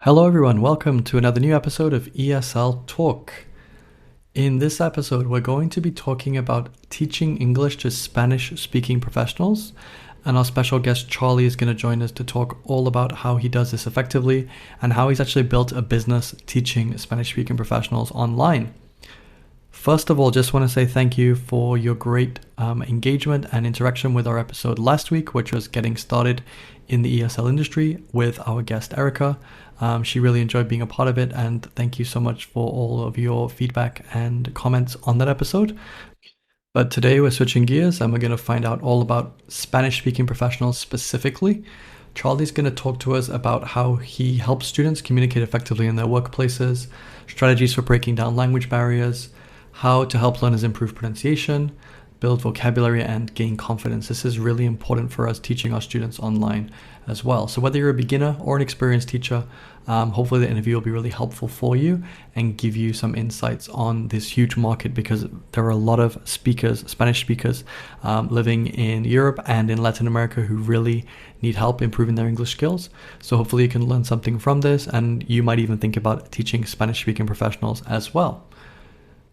Hello, everyone. Welcome to another new episode of ESL Talk. In this episode, we're going to be talking about teaching English to Spanish speaking professionals. And our special guest, Charlie, is going to join us to talk all about how he does this effectively and how he's actually built a business teaching Spanish speaking professionals online. First of all, just want to say thank you for your great engagement and interaction with our episode last week, which was getting started in the ESL industry with our guest Erica. She really enjoyed being a part of it, and thank you so much for all of your feedback and comments on that episode. But today we're switching gears and we're going to find out all about Spanish speaking professionals specifically. Charlie's going to talk to us about how he helps students communicate effectively in their workplaces, strategies for breaking down language barriers, how to help learners improve pronunciation, build vocabulary, and gain confidence. This is really important for us teaching our students online as well. So whether you're a beginner or an experienced teacher, hopefully the interview will be really helpful for you and give you some insights on this huge market, because there are a lot of speakers, Spanish speakers, living in Europe and in Latin America who really need help improving their English skills. So hopefully you can learn something from this, and you might even think about teaching Spanish speaking professionals as well.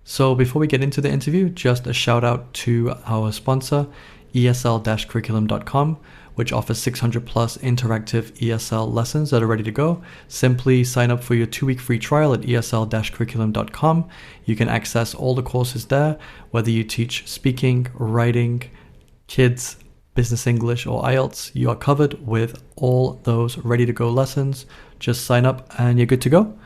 So before we get into the interview, just a shout out to our sponsor, ESL-curriculum.com, which offers 600 plus interactive ESL lessons that are ready to go. Simply sign up for your 2-week free trial at ESL-curriculum.com. You can access all the courses there, whether you teach speaking, writing, kids, business English, or IELTS. You are covered with all those ready to go lessons. Just sign up and you're good to go.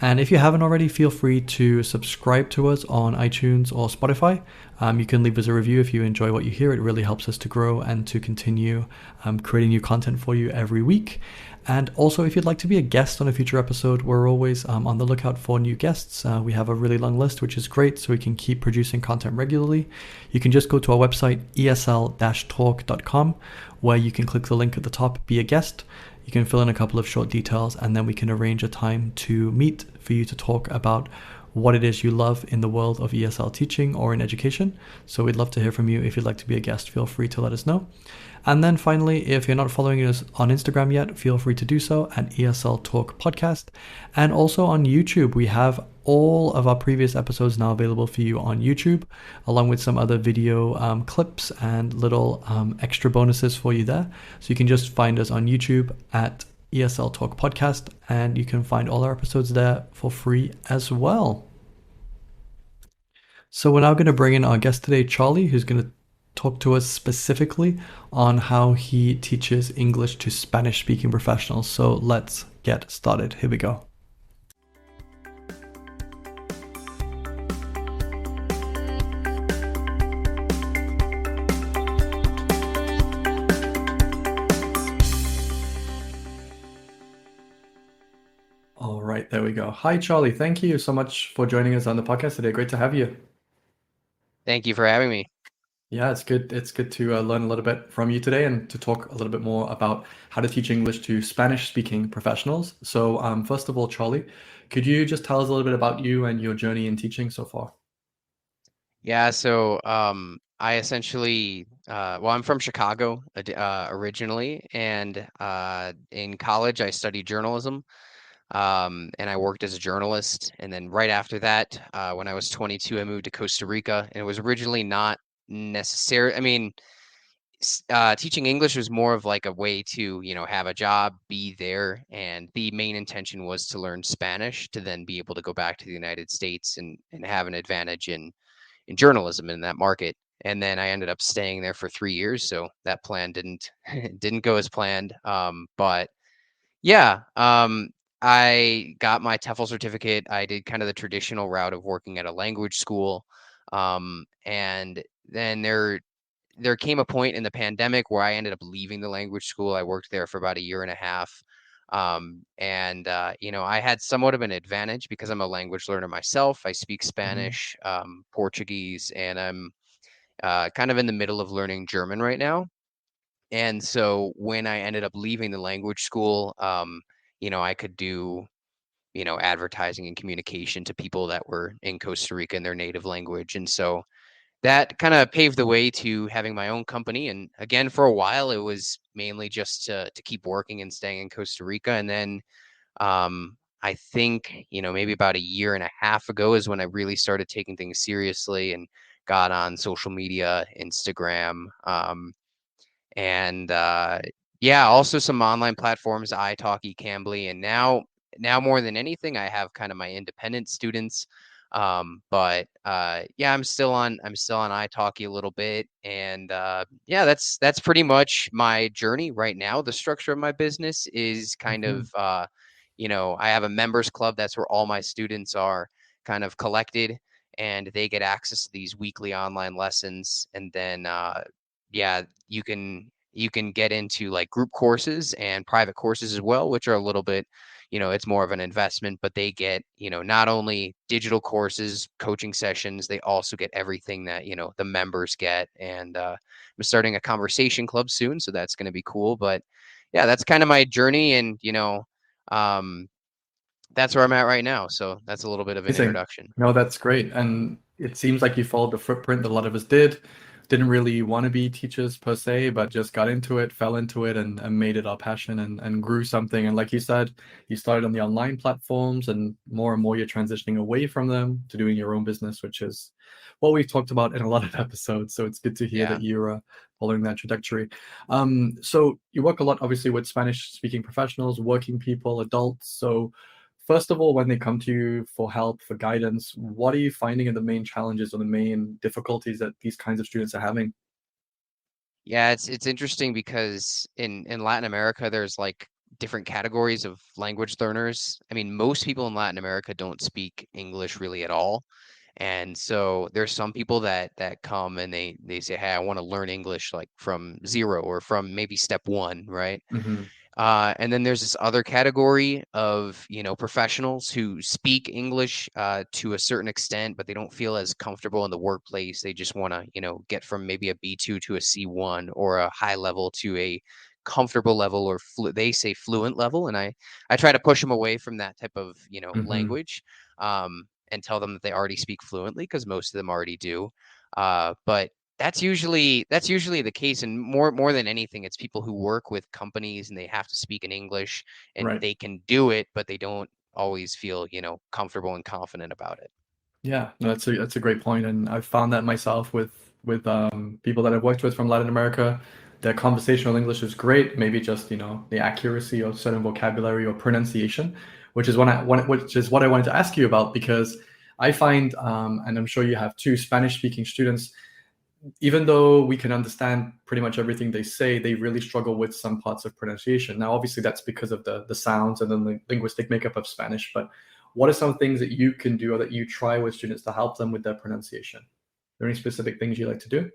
And if you haven't already, feel free to subscribe to us on iTunes or Spotify. You can leave us a review if you enjoy what you hear. It really helps us to grow and to continue creating new content for you every week. And also, if you'd like to be a guest on a future episode, we're always on the lookout for new guests. We have a really long list, which is great, so we can keep producing content regularly. You can just go to our website, esl-talk.com, where you can click the link at the top, be a guest. You can fill in a couple of short details, and then we can arrange a time to meet for you to talk about what it is you love in the world of ESL teaching or in education. So we'd love to hear from you. If you'd like to be a guest, feel free to let us know. And then finally, if you're not following us on Instagram yet, feel free to do so at ESL Talk Podcast. And also on YouTube, we have all of our previous episodes now available for you on YouTube, along with some other video clips and little extra bonuses for you there. So you can just find us on YouTube at ESL Talk Podcast, and you can find all our episodes there for free as well. So we're now going to bring in our guest today, Charlie, who's going to talk to us specifically on how he teaches English to Spanish-speaking professionals. So let's get started. Here we go. All right, there we go. Hi, Charlie. Thank you so much for joining us on the podcast today. Great to have you. Thank you for having me. Yeah, it's good. It's good to learn a little bit from you today and to talk a little bit more about how to teach English to Spanish-speaking professionals. So, first of all, Charlie, could you just tell us a little bit about you and your journey in teaching so far? Yeah, so I essentially, I'm from Chicago originally, and in college I studied journalism, and I worked as a journalist. And then right after that, when I was 22, I moved to Costa Rica, and it was originally not necessary. I mean, teaching English was more of like a way to, have a job, be there, and the main intention was to learn Spanish to then be able to go back to the United States and have an advantage in journalism in that market. And then I ended up staying there for 3 years, so that plan didn't didn't go as planned. But yeah, I got my TEFL certificate. I did kind of the traditional route of working at a language school, and then there came a point in the pandemic where I ended up leaving the language school. I worked there for about a year and a half. And I had somewhat of an advantage because I'm a language learner myself. I speak Mhm. Spanish, Portuguese, and I'm kind of in the middle of learning German right now. And so when I ended up leaving the language school, I could do, advertising and communication to people that were in Costa Rica in their native language. And so that kind of paved the way to having my own company. And again, for a while, it was mainly just to keep working and staying in Costa Rica. And then I think, maybe about a year and a half ago is when I really started taking things seriously and got on social media, Instagram, and yeah, also some online platforms, iTalki, Cambly, and now more than anything, I have kind of my independent students. But yeah, I'm still on iTalki a little bit, and yeah, that's pretty much my journey right now. The structure of my business is kind Hmm. of I have a members club. That's where all my students are kind of collected, and they get access to these weekly online lessons, and then yeah, you can get into like group courses and private courses as well, which are a little bit, it's more of an investment, but they get, not only digital courses, coaching sessions, they also get everything that, the members get. And I'm starting a conversation club soon, so that's going to be cool. But yeah, that's kind of my journey, and um, that's where I'm at right now. So that's a little bit of an Amazing. introduction. No, that's great. And it seems like you followed the footprint that a lot of us did. Didn't really want to be teachers per se, but just got into it, fell into it, and made it our passion and grew something. And like you said, you started on the online platforms, and more you're transitioning away from them to doing your own business, which is what we've talked about in a lot of episodes. So it's good to hear Yeah. that you're following that trajectory. So you work a lot, obviously, with Spanish speaking professionals, working people, adults. So first of all, when they come to you for help, for guidance, what are you finding are the main challenges or the main difficulties that these kinds of students are having? Yeah, it's interesting because in Latin America there's like different categories of language learners. I mean, most people in Latin America don't speak English really at all. And so there's some people that come and they say, "Hey, I want to learn English like from zero or from maybe step one," right? Hmm. And then there's this other category of, professionals who speak English to a certain extent, but they don't feel as comfortable in the workplace. They just want to, get from maybe a B2 to a C1 or a high level to a comfortable level or they say fluent level. And I try to push them away from that type of, Hmm. language, and tell them that they already speak fluently because most of them already do. But that's usually the case, and more than anything, it's people who work with companies and they have to speak in English and Right. they can do it, but they don't always feel, comfortable and confident about it. Yeah, no, that's a great point, and I've found that myself with people that I've worked with from Latin America. Their conversational English is great, maybe just the accuracy of certain vocabulary or pronunciation, which is what I wanted to ask you about because I find, and I'm sure you have too, Spanish speaking students, even though we can understand pretty much everything they say, they really struggle with some parts of pronunciation. Now, obviously, that's because of the sounds and the linguistic makeup of Spanish. But what are some things that you can do or that you try with students to help them with their pronunciation? Are there any specific things you like to do?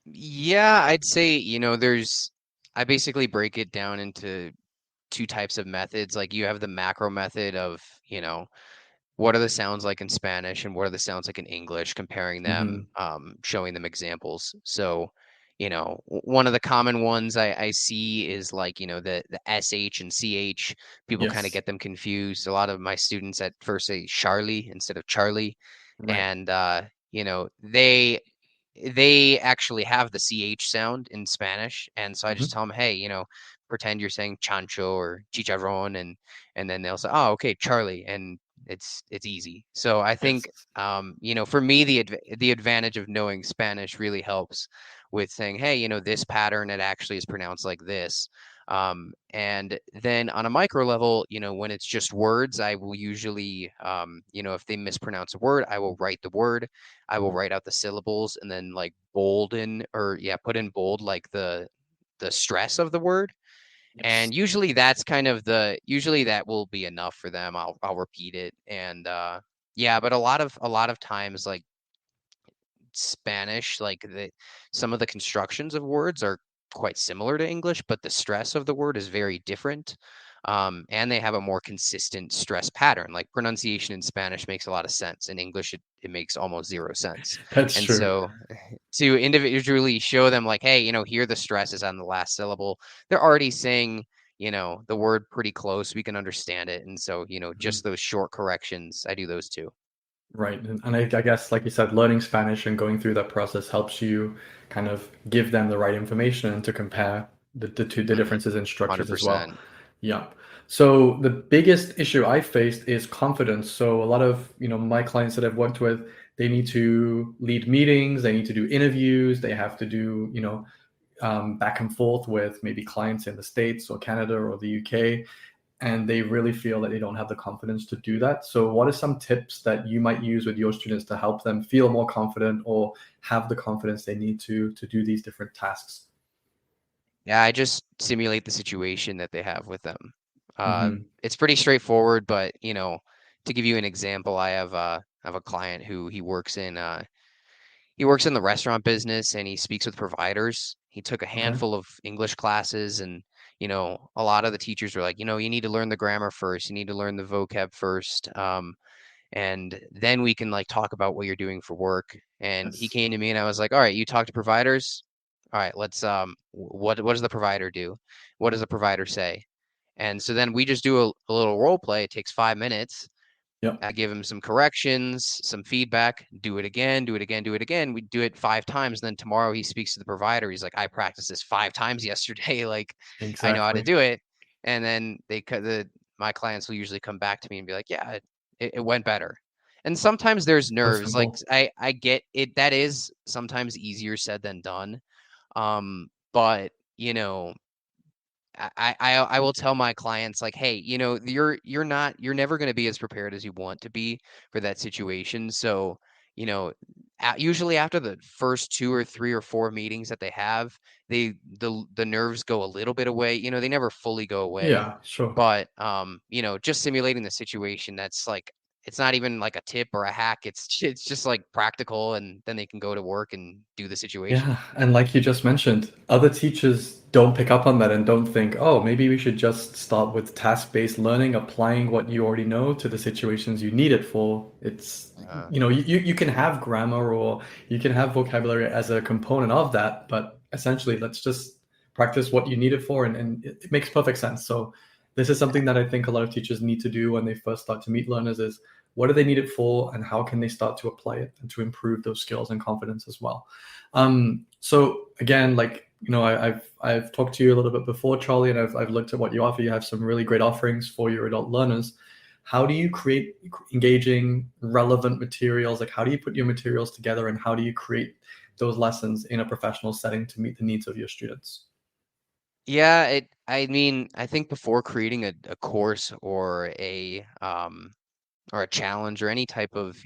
Yeah, I'd say, I basically break it down into two types of methods. Like you have the macro method of, what are the sounds like in Spanish and what are the sounds like in English, comparing them, Hmm. showing them examples. So, one of the common ones I see is like, the SH and CH. People kind of Yes. get them confused. A lot of my students at first say Charlie instead of Charlie. Right. And they actually have the CH sound in Spanish. And so I just Hmm. tell them, hey, pretend you're saying chancho or chicharrón, and then they'll say, oh, okay, Charlie. And it's easy. So I think, Yes. for me, the advantage of knowing Spanish really helps with saying, hey, this pattern, it actually is pronounced like this. And then on a micro level, when it's just words, I will usually, if they mispronounce a word, I will write the word, I will write out the syllables, and then like put in bold like the stress of the word. Yes. And usually that will be enough for them. I'll repeat it, and yeah, but a lot of times, like Spanish, like some of the constructions of words are quite similar to English, but the stress of the word is very different. And they have a more consistent stress pattern. Like pronunciation in Spanish makes a lot of sense. In English, it makes almost zero sense. That's And true. so to individually show them like, hey, here the stress is on the last syllable. They're already saying, the word pretty close. We can understand it. And so, Mhm. just those short corrections, I do those too. Right. And I guess, like you said, learning Spanish and going through that process helps you kind of give them the right information and to compare the Hmm. differences in structures as well. 100%. Yeah. So the biggest issue I faced is confidence. So a lot of, my clients that I've worked with, they need to lead meetings, they need to do interviews, they have to do, back and forth with maybe clients in the States or Canada or the UK, and they really feel that they don't have the confidence to do that. So what are some tips that you might use with your students to help them feel more confident or have the confidence they need to do these different tasks? Yeah, I just simulate the situation that they have with them. Hmm. It's pretty straightforward, but to give you an example, I have a client who he works in the restaurant business and he speaks with providers. He took a Okay. handful of English classes and a lot of the teachers were like, you need to learn the grammar first, you need to learn the vocab first. And then we can like talk about what you're doing for work. And he Yes. came to me and I was like, all right, you talk to providers. All right, let's what does the provider do? What does the provider say? And so then we just do a little role play. It takes 5 minutes. Yep. I give him some corrections, some feedback, do it again, do it again, do it again. We do it 5 times. Then tomorrow he speaks to the provider. He's like, I practiced this 5 times yesterday. Like I know how to Exactly. do it. And then my clients will usually come back to me and be like, yeah, it went better. And sometimes there's So nerves. Like simple. I get it. That is sometimes easier said than done. But I will tell my clients like, hey, you're never going to be as prepared as you want to be for that situation. So, you know, usually after the first two or three or four meetings that they have, the nerves go a little bit away. They never fully go away, Yeah, sure. but just simulating the situation, that's like it's not even like a tip or a hack. It's just like practical, and then they can go to work and do the situation. Yeah, and like you just mentioned, other teachers don't pick up on that and don't think, oh, maybe we should just start with task-based learning, applying what you already know to the situations you need it for. It's, Uh, you can have grammar or you can have vocabulary as a component of that, but essentially, let's just practice what you need it for, and it makes perfect sense. So this is something that I think a lot of teachers need to do when they first start to meet learners is what do they need it for and how can they start to apply it and to improve those skills and confidence as well. So again, like I've talked to you a little bit before, Charlie, and I've looked at what you offer. You have some really great offerings for your adult learners. How do you create engaging, relevant materials? Like, how do you put your materials together, and how do you create those lessons in a professional setting to meet the needs of your students? Yeah, I mean, I think before creating a course or a challenge or any type of,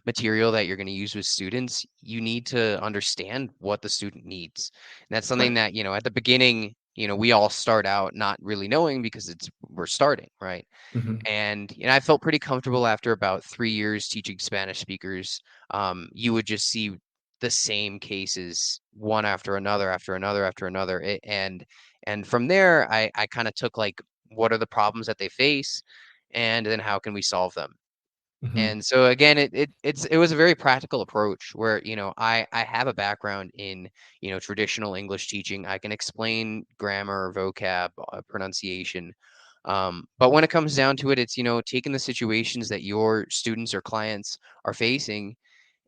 material that you're going to use with students, you need to understand what the student needs. And that's something Right. that, at the beginning, we all start out not really knowing because we're starting, right? Hmm. And I felt pretty comfortable after about 3 years teaching Spanish speakers. You would just see the same cases one after another, after another, after another. And from there, I kind of took like, what are the problems that they face, and then how can we solve them? Hmm. And so again, it was a very practical approach where, I have a background in, traditional English teaching. I can explain grammar, vocab, pronunciation. But when it comes down to it, it's, taking the situations that your students or clients are facing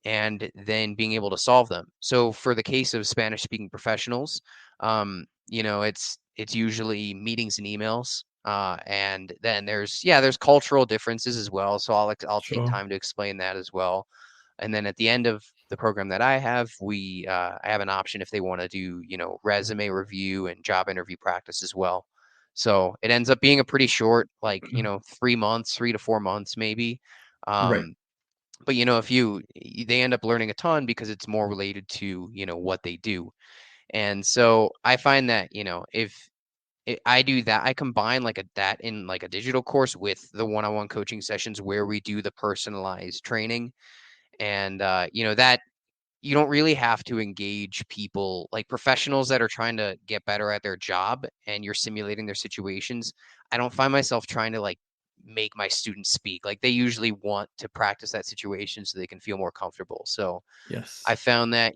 and then being able to solve them. So for the case of Spanish speaking professionals, it's usually meetings and emails. And then there's cultural differences as well. So I'll take Sure. time to explain that as well. And then at the end of the program that I have, I have an option if they want to do, resume review and job interview practice as well. So it ends up being a pretty short, like, 3 months, 3 to 4 months maybe. Right. Um, but if they end up learning a ton because it's more related to what they do. And so I find that if I do that, I combine like a that in like a digital course with the one-on-one coaching sessions where we do the personalized training. And that you don't really have to engage people like professionals that are trying to get better at their job, and you're simulating their situations. I don't find myself trying to like make my students speak. Like they usually want to practice that situation so they can feel more comfortable. So I Yes. found that,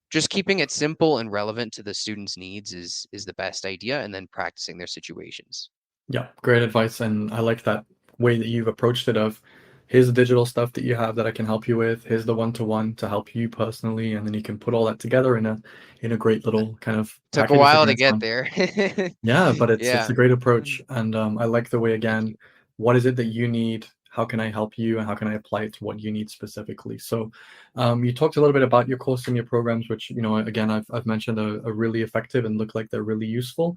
just keeping it simple and relevant to the students' needs is the best idea, and then practicing their situations. Yeah, great advice, and I like that way that you've approached it of here's the digital stuff that you have that I can help you with. Here's the one-to-one to help you personally, and then you can put all that together in a great little kind of Took a package that while you to guys get want. there. Yeah, but it's Yeah. a great Mm, approach, and I like the way thank again, you. what is it that you need? How can I help you, and how can I apply it to what you need specifically? So, you talked a little bit about your course and your programs, which again I've mentioned are really effective and look like they're really useful.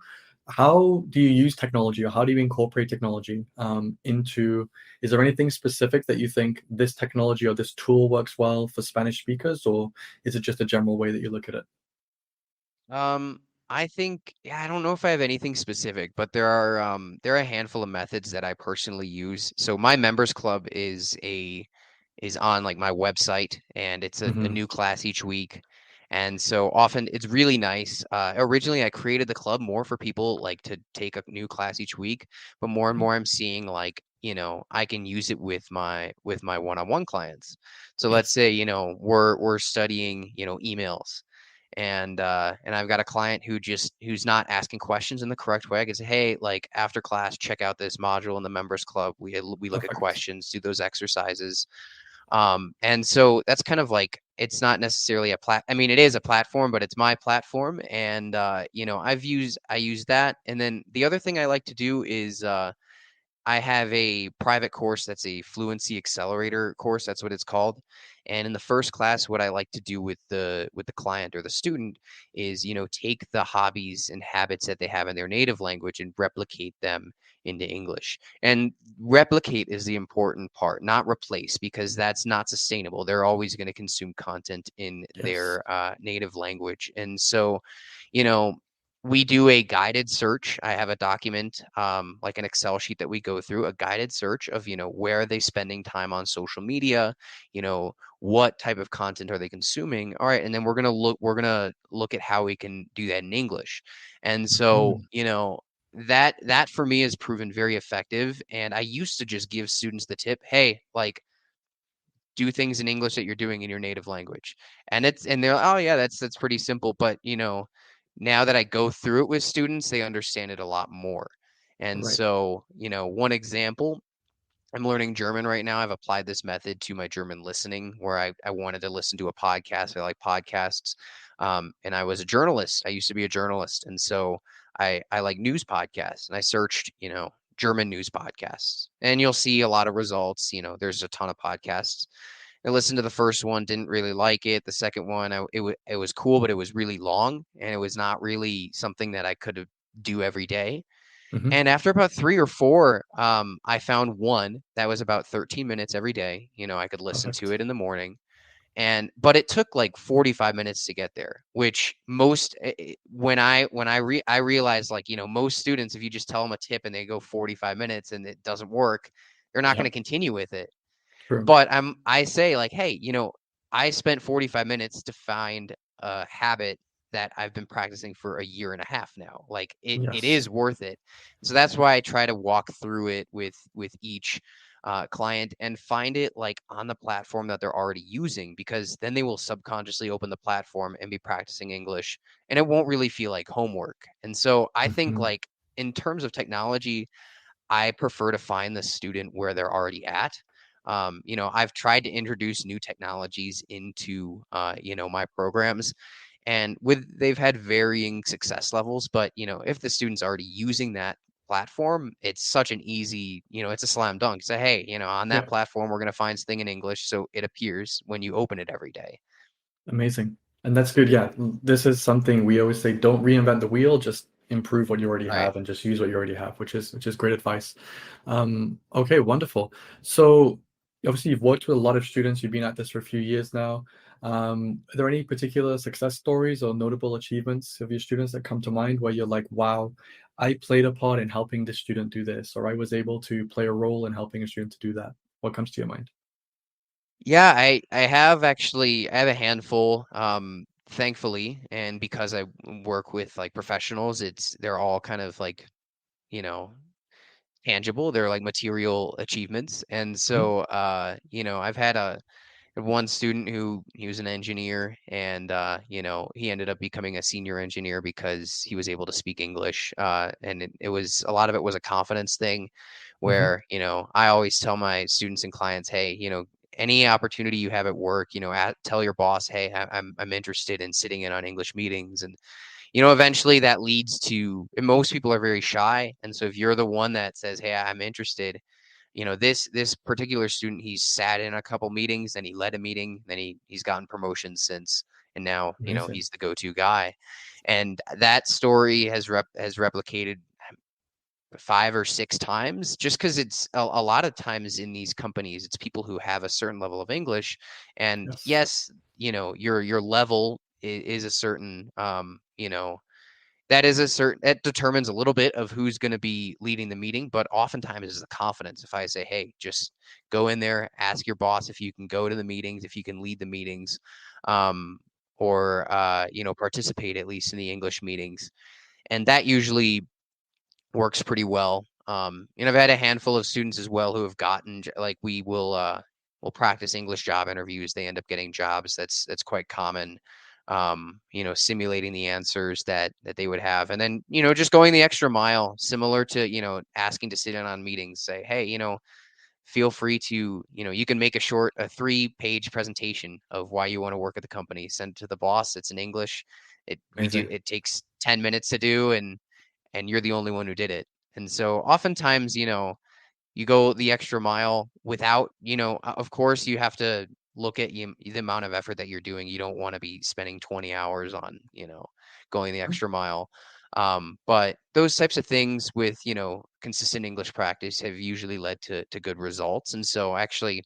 How do you use technology, or how do you incorporate technology into? Is there anything specific that you think this technology or this tool works well for Spanish speakers, or is it just a general way that you look at it? Um, I think, yeah, I don't know if I have anything specific, but there are a handful of methods that I personally use. So my members club is on like my website, and it's a Hmm. new class each week. And so often it's really nice. Originally I created the club more for people like to take a new class each week, but more and more I'm seeing like, I can use it with my one-on-one clients. So let's Yes. say, we're studying, emails, and I've got a client who's not asking questions in the correct way. I can say, hey, like after class, check out this module in the members club. We look at Perfect. questions, do those exercises. And so that's kind of like, it's not necessarily I mean, it is a platform, but it's my platform. And I use that. And then the other thing I like to do is I have a private course that's a fluency accelerator course. That's what it's called. And in the first class, what I like to do with the client or the student is, take the hobbies and habits that they have in their native language and replicate them into English. And replicate is the important part, not replace, because that's not sustainable. They're always going to consume content in Yes. their native language. And so, you know, we do a guided search. I have a document, like an Excel sheet that we go through, a guided search of, where are they spending time on social media, what type of content are they consuming? All right, and then we're gonna look at how we can do that in English. And so, Mhm. that for me has proven very effective. And I used to just give students the tip, hey, like do things in English that you're doing in your native language. And they're like, oh yeah, that's pretty simple. But now that I go through it with students, they understand it a lot more. And Right. so, one example, I'm learning German right now. I've applied this method to my German listening, where I wanted to listen to a podcast. I like podcasts. And I was a journalist. I used to be a journalist. And so I like news podcasts, and I searched, German news podcasts, and you'll see a lot of results. There's a ton of podcasts. I listened to the first one, didn't really like it. The second one, it was cool, but it was really long, and it was not really something that I could do every day. Hmm. And after about three or four, I found one that was about 13 minutes every day. I could listen to Perfect. it in the morning. But it took like 45 minutes to get there, which when I realized, like, most students, if you just tell them a tip and they go 45 minutes and it doesn't work, they're not going Yeah. to continue with it. True. But I say, like, hey, I spent 45 minutes to find a habit that I've been practicing for a year and a half now. Like, it Yes. is worth it. So that's why I try to walk through it with each client and find it like on the platform that they're already using, because then they will subconsciously open the platform and be practicing English, and it won't really feel like homework. And so I think, Hmm. like, in terms of technology, I prefer to find the student where they're already at. I've tried to introduce new technologies into, my programs, and they've had varying success levels. But if the student's already using that platform, it's such an easy, it's a slam dunk. So hey, on that Yeah. platform, we're gonna find something in English, so it appears when you open it every day. Amazing. And that's good. Yeah. This is something we always say, don't reinvent the wheel, just improve what you already Right. have and just use what you already have, which is great advice. Okay, wonderful. So obviously you've worked with a lot of students, you've been at this for a few years now. Are there any particular success stories or notable achievements of your students that come to mind where you're like, wow, I played a part in helping this student do this, or I was able to play a role in helping a student to do that? What comes to your mind? Yeah, I have a handful, thankfully, and because I work with like professionals, they're all kind of like, you know, tangible. They're like material achievements. And Mhm. so, I've had had one student who he was an engineer, and he ended up becoming a senior engineer because he was able to speak English. And it was a lot of it was a confidence thing, Hmm. where I always tell my students and clients, hey, any opportunity you have at work, tell your boss, hey, I'm interested in sitting in on English meetings. And eventually that leads to, and most people are very shy, and so if you're the one that says, hey, I'm interested, this particular student, he's sat in a couple meetings, then he led a meeting, then he's gotten promotions since, and now Amazing. he's the go-to guy. And that story has replicated 5 or 6 times, just because it's a lot of times in these companies, it's people who have a certain level of English, and Yes. yes, your level is a certain, that is a certain, that determines a little bit of who's going to be leading the meeting, but oftentimes it's the confidence. If I say, hey, just go in there, ask your boss if you can go to the meetings, if you can lead the meetings, um, or participate at least in the English meetings, and that usually works pretty well. And I've had a handful of students as well who have gotten, like, we'll practice English job interviews. They end up getting jobs. That's quite common. Simulating the answers that they would have, and then just going the extra mile, similar to asking to sit in on meetings. Say, hey, feel free to, you can make a 3-page presentation of why you want to work at the company. Send it to the boss. It's in English. Amazing. It takes 10 minutes to do, and you're the only one who did it. And so oftentimes, you go the extra mile without, of course, you have to look at the amount of effort that you're doing. You don't want to be spending 20 hours on, going the extra mile. But those types of things with, consistent English practice have usually led to good results. And so actually,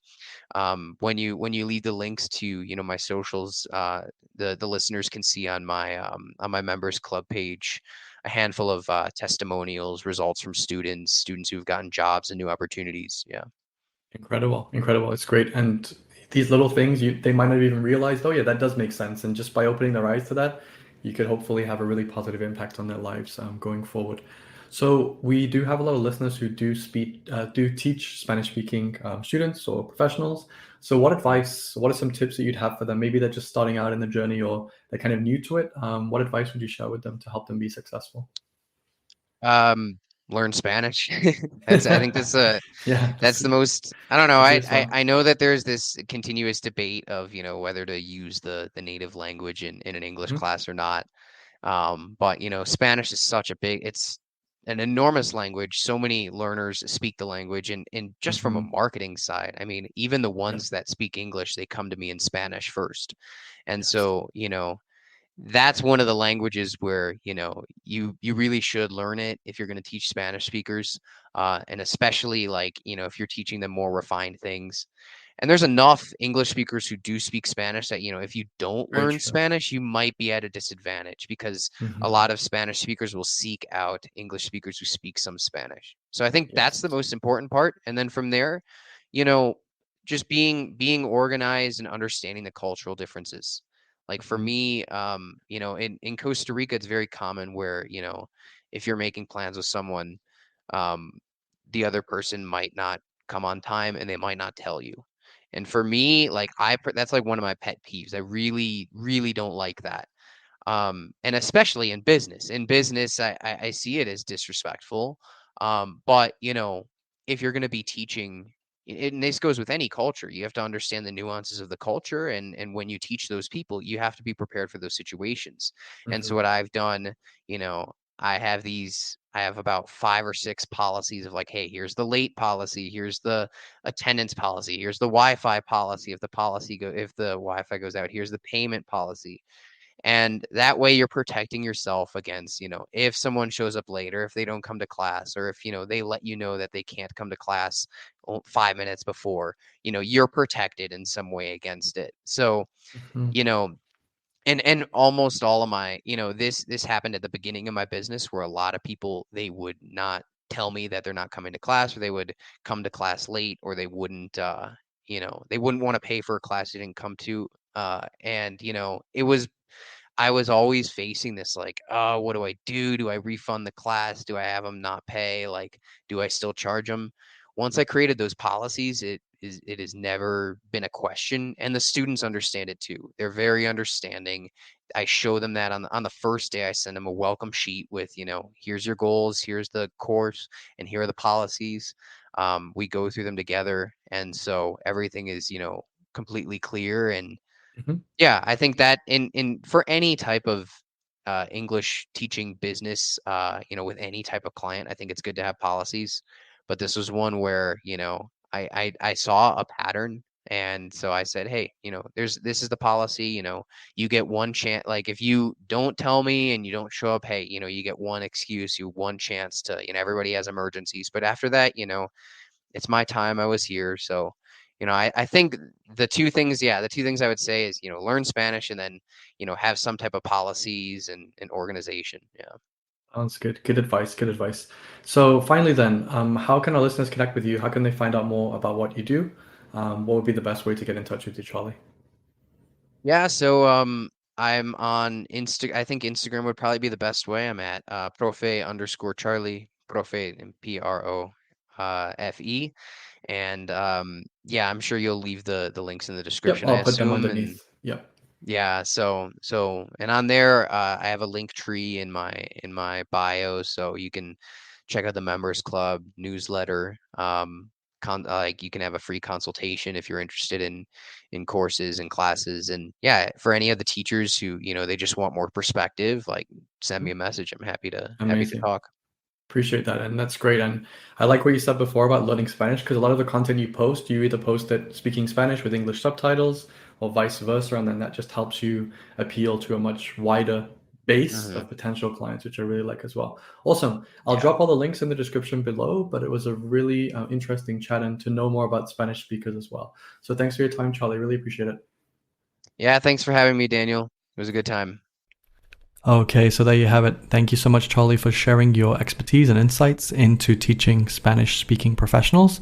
when you leave the links to my socials, the listeners can see on my members club page a handful of testimonials, results from students who've gotten jobs and new opportunities. Yeah. Incredible, incredible. It's great. And these little things, they might not even realize, oh yeah, that does make sense. And just by opening their eyes to that, you could hopefully have a really positive impact on their lives going forward. So we do have a lot of listeners who do teach Spanish speaking students or professionals. So what are some tips that you'd have for them? Maybe they're just starting out in the journey or they're kind of new to it. What advice would you share with them to help them be successful? Um, Learn Spanish. I think Yeah, that's the most, I don't know. easy I, as I well. I know that there's this continuous debate of, whether to use the native language in an English Mhm. class or not. But Spanish is such a big, it's an enormous language. So many learners speak the language, and just from a Mhm. marketing side, I mean, even the Yeah. ones that speak English, they come to me in Spanish first. And Yes. so, that's one of the languages where, you really should learn it if you're going to teach Spanish speakers. And especially, like, if you're teaching them more refined things. And there's enough English speakers who do speak Spanish that, if you don't Very learn true. Spanish, you might be at a disadvantage, because a Mhm. lot of Spanish speakers will seek out English speakers who speak some Spanish. So I think that's the Yes. most important part. And then from there, you know, just being organized and understanding the cultural differences. Like for Mhm. me, in Costa Rica, it's very common where, if you're making plans with someone, um, the other person might not come on time and they might not tell you. And for me, like that's like one of my pet peeves. I really, really don't like that. And especially in business. In business, I see it as disrespectful. But if you're going to be teaching, and this goes with any culture, you have to understand the nuances of the culture, and when you teach those people, you have to be prepared for those situations. And so Mhm. what I've done, you know, I have about 5 or 6 policies of, like, hey, here's the late policy, here's the attendance policy, here's the Wi-Fi policy. If the Wi-Fi goes out, here's the payment policy. And that way you're protecting yourself against, if someone shows up later, if they don't come to class, or if, they let you know that they can't come to class 5 minutes before, you're protected in some way against it. So, Mhm. you know, and almost all of my, this happened at the beginning of my business, where a lot of people, they would not tell me that they're not coming to class, or they would come to class late, or they wouldn't want to pay for a class they didn't come to. And I was always facing this, like, oh, what do I do? Do I refund the class? Do I have them not pay? Like, do I still charge them? Once I created those policies, it it has never been a question, and the students understand it too. They're very understanding. I show them that on the first day. I send them a welcome sheet with, here's your goals, here's the course, and here are the policies. We go through them together, and so everything is, completely clear. And Mhm. yeah, I think that in for any type of English teaching business, with any type of client, I think it's good to have policies. But this was one where, I saw a pattern, and so I said, hey, this is the policy. You get one chance. Like if you don't tell me and you don't show up, hey, you get one excuse, you one chance to, everybody has emergencies. But after that, it's my time. I was here. So, I think the two things I would say is, learn Spanish and then, have some type of policies and organization. Yeah. Sounds good. Good advice. Good advice. So finally, then, how can our listeners connect with you? How can they find out more about what you do? What would be the best way to get in touch with you, Charlie? Yeah. So, I'm on I think Instagram would probably be the best way. I'm at profe_Charlie, profe and PROFE. And yeah, I'm sure you'll leave the links in the Yep, description, I I'll put them assume. And underneath. Yep. yeah, so and on there, I have a link tree in my bio, so you can check out the members club newsletter. Like you can have a free consultation if you're interested in courses and classes. And yeah, for any of the teachers who, they just want more perspective, like send me Mhm. a message. I'm happy to Amazing. talk. Appreciate that, and that's great. And I like what you said before about learning Spanish because a lot of the content you post, you either post it speaking Spanish with English subtitles or vice versa, and then that just helps you appeal to a much wider base Hmm. of potential clients, which I really like as well. Awesome. I'll Yeah. drop all the links in the description below, but it was a really interesting chat and to know more about Spanish speakers as well. So thanks for your time, Charlie. Really appreciate it. Yeah, thanks for having me, Daniel. It was a good time. Okay, so there you have it. Thank you so much, Charlie, for sharing your expertise and insights into teaching Spanish speaking professionals.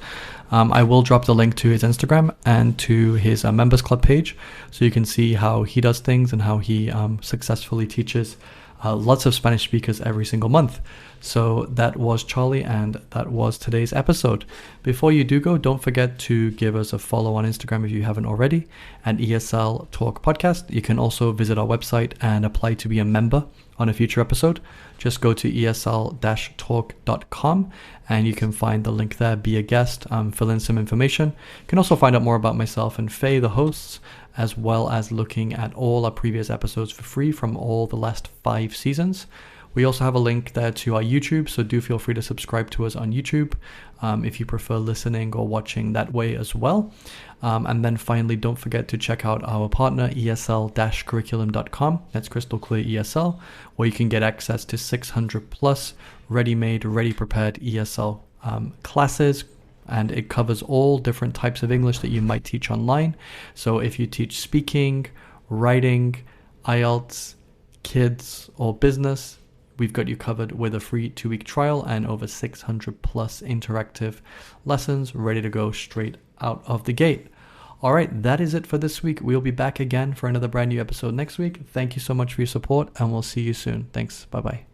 I will drop the link to his Instagram and to his members club page so you can see how he does things and how he successfully teaches lots of Spanish speakers every single month. So that was Charlie, and that was today's episode. Before you do go, don't forget to give us a follow on Instagram if you haven't already, at ESL Talk Podcast. You can also visit our website and apply to be a member on a future episode. Just go to esl-talk.com and you can find the link there. Be a guest, fill in some information. You can also find out more about myself and Faye, the hosts, as well as looking at all our previous episodes for free from all the last 5 seasons. We also have a link there to our YouTube, so do feel free to subscribe to us on YouTube if you prefer listening or watching that way as well. And then finally, don't forget to check out our partner, esl-curriculum.com. That's crystal clear ESL, where you can get access to 600 plus ready-made, ready-prepared ESL classes, and it covers all different types of English that you might teach online. So if you teach speaking, writing, IELTS, kids, or business, we've got you covered with a free 2-week trial and over 600 plus interactive lessons ready to go straight out of the gate. All right, that is it for this week. We'll be back again for another brand new episode next week. Thank you so much for your support, and we'll see you soon. Thanks. Bye-bye.